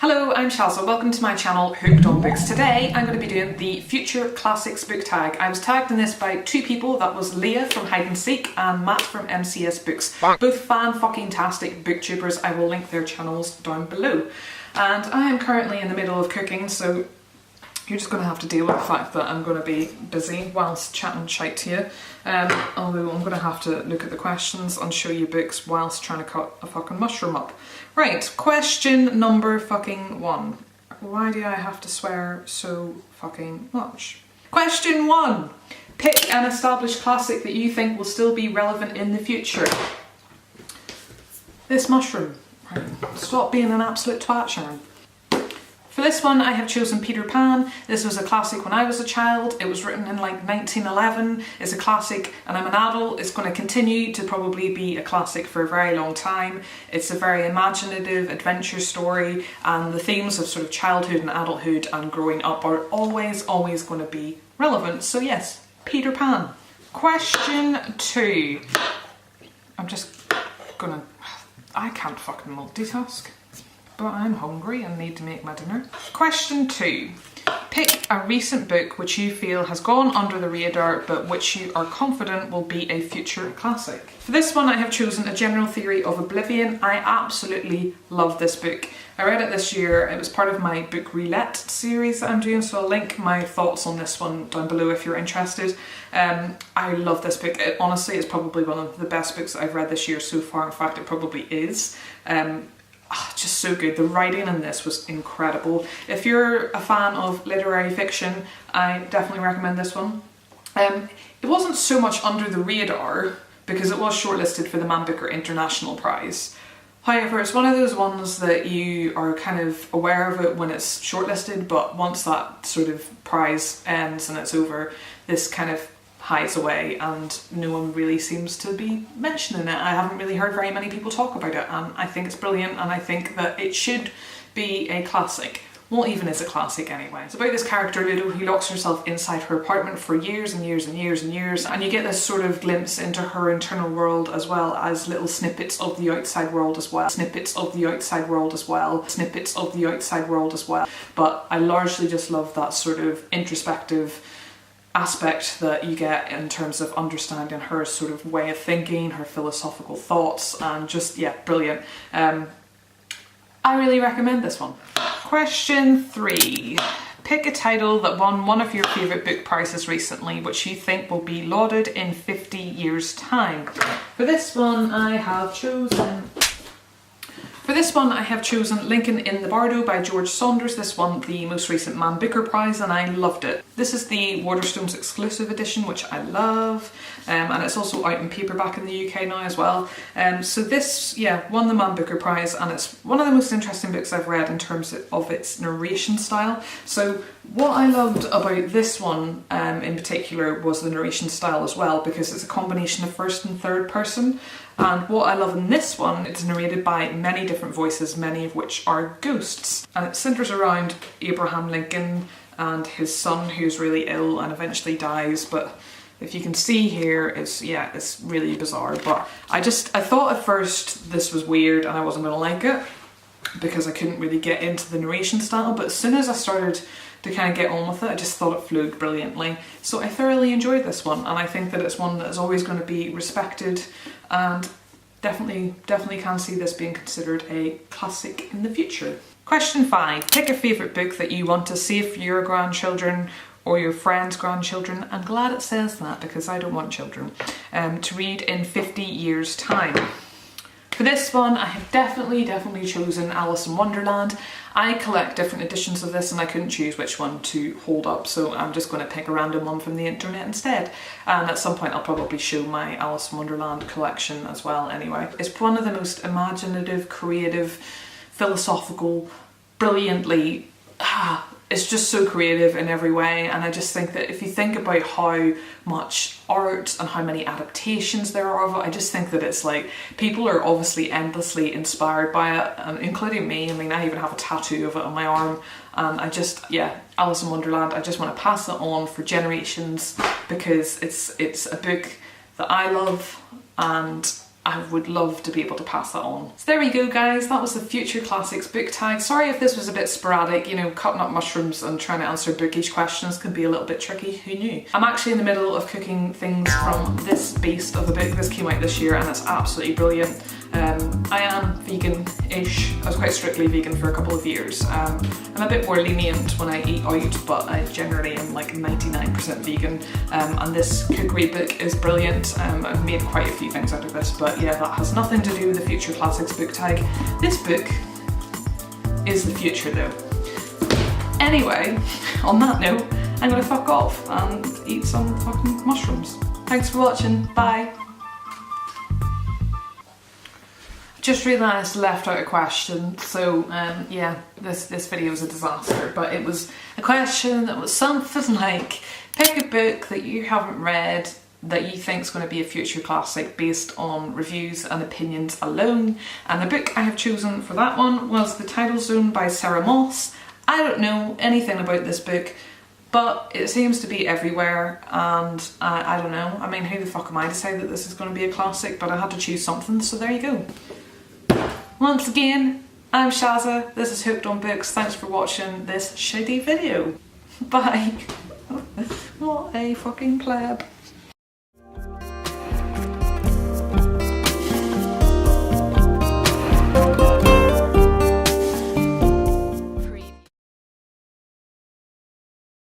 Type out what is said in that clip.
Hello, I'm Chelsea. Welcome to my channel, Hooked on Books. Today I'm going to be doing the Future Classics book tag. I was tagged in this by two people. That was Leah from Hide and Seek and Matt from MCS Books. Both fan-fucking-tastic booktubers. I will link their channels down below. And I am currently in the middle of cooking, so you're just going to have to deal with the fact that I'm going to be busy whilst chatting shite to you. Although I'm going to have to look at the questions and show you books whilst trying to cut a fucking mushroom up. Right, question number fucking one. Why do I have to swear so fucking much? Question one. Pick an established classic that you think will still be relevant in the future. This mushroom. Right. Stop being an absolute twat, Sharon. For this one I have chosen Peter Pan. This was a classic when I was a child. It was written in like 1911. It's a classic and I'm an adult. It's going to continue to probably be a classic for a very long time. It's a very imaginative adventure story and the themes of sort of childhood and adulthood and growing up are always going to be relevant. So yes, Peter Pan. Question two. I'm just gonna... I can't fucking multitask. But I'm hungry and need to make my dinner. Question two. Pick a recent book which you feel has gone under the radar but which you are confident will be a future classic. For this one I have chosen A General Theory of Oblivion. I absolutely love this book. I read it this year. It was part of my book roulette series that I'm doing, so I'll link my thoughts on this one down below if you're interested. I love this book. It, honestly, it's probably one of the best books that I've read this year so far. In fact, it probably is. Just so good. The writing in this was incredible. If you're a fan of literary fiction, I definitely recommend this one. It wasn't so much under the radar because it was shortlisted for the Man Booker International Prize. However, it's one of those ones that you are kind of aware of it when it's shortlisted, but once that sort of prize ends and it's over, this kind of hides away and no one really seems to be mentioning it. I haven't really heard very many people talk about it and I think it's brilliant and I think that it should be a classic. Well, even is a classic anyway. It's about this character Ludo who locks herself inside her apartment for years and years and years and years, and you get this sort of glimpse into her internal world as well as little snippets of the outside world as well. Snippets of the outside world as well. Snippets of the outside world as well. But I largely just love that sort of introspective aspect that you get in terms of understanding her sort of way of thinking, her philosophical thoughts, and just, yeah, brilliant. I really recommend this one. Question three. Pick a title that won one of your favourite book prizes recently, which you think will be lauded in 50 years' time. For this one I have chosen... Lincoln in the Bardo by George Saunders. This won the most recent Man Booker Prize and I loved it. This is the Waterstones exclusive edition, which I love, and it's also out in paperback in the UK now as well. So this, yeah, won the Man Booker Prize and it's one of the most interesting books I've read in terms of its narration style. So what I loved about this one in particular was the narration style as well, because it's a combination of first and third person. And what I love in this one, it's narrated by many different voices, many of which are ghosts. And it centres around Abraham Lincoln and his son who's really ill and eventually dies. But if you can see here, it's really bizarre. But I thought at first this was weird and I wasn't gonna like it because I couldn't really get into the narration style. But as soon as I started to kind of get on with it, I just thought it flowed brilliantly. So I thoroughly enjoyed this one and I think that it's one that is always going to be respected and definitely can see this being considered a classic in the future. Question five. Pick a favourite book that you want to save for your grandchildren or your friends' grandchildren. I'm glad it says that because I don't want children. To read in 50 years' time. For this one, I have definitely chosen Alice in Wonderland. I collect different editions of this and I couldn't choose which one to hold up, so I'm just going to pick a random one from the internet instead. And at some point I'll probably show my Alice in Wonderland collection as well anyway. It's one of the most imaginative, creative, philosophical, brilliantly... it's just so creative in every way, and I just think that if you think about how much art and how many adaptations there are of it, I just think that it's like, people are obviously endlessly inspired by it, and including me. I mean, I even have a tattoo of it on my arm, and I just, yeah, Alice in Wonderland, I just want to pass it on for generations because it's a book that I love and I would love to be able to pass that on. So there we go guys, that was the Future Classics book tag. Sorry if this was a bit sporadic, you know, cutting up mushrooms and trying to answer bookish questions can be a little bit tricky, who knew? I'm actually in the middle of cooking things from this beast of a book. This came out this year and it's absolutely brilliant. I am vegan-ish. I was quite strictly vegan for a couple of years. I'm a bit more lenient when I eat out, but I generally am like 99% vegan. And this cookery book is brilliant. I've made quite a few things out of this, but yeah, that has nothing to do with the Future Classics book tag. This book is the future though. Anyway, on that note, I'm gonna fuck off and eat some fucking mushrooms. Thanks for watching, bye. Just realised I left out a question, so yeah, this video was a disaster, but it was a question that was something like, pick a book that you haven't read that you think is going to be a future classic based on reviews and opinions alone, and the book I have chosen for that one was The Tidal Zone by Sarah Moss. I don't know anything about this book, but it seems to be everywhere, and I don't know, I mean, who the fuck am I to say that this is going to be a classic, but I had to choose something, so there you go. Once again, I'm Shazza, this is Hooked on Books, thanks for watching this shitty video. Bye. What a fucking pleb.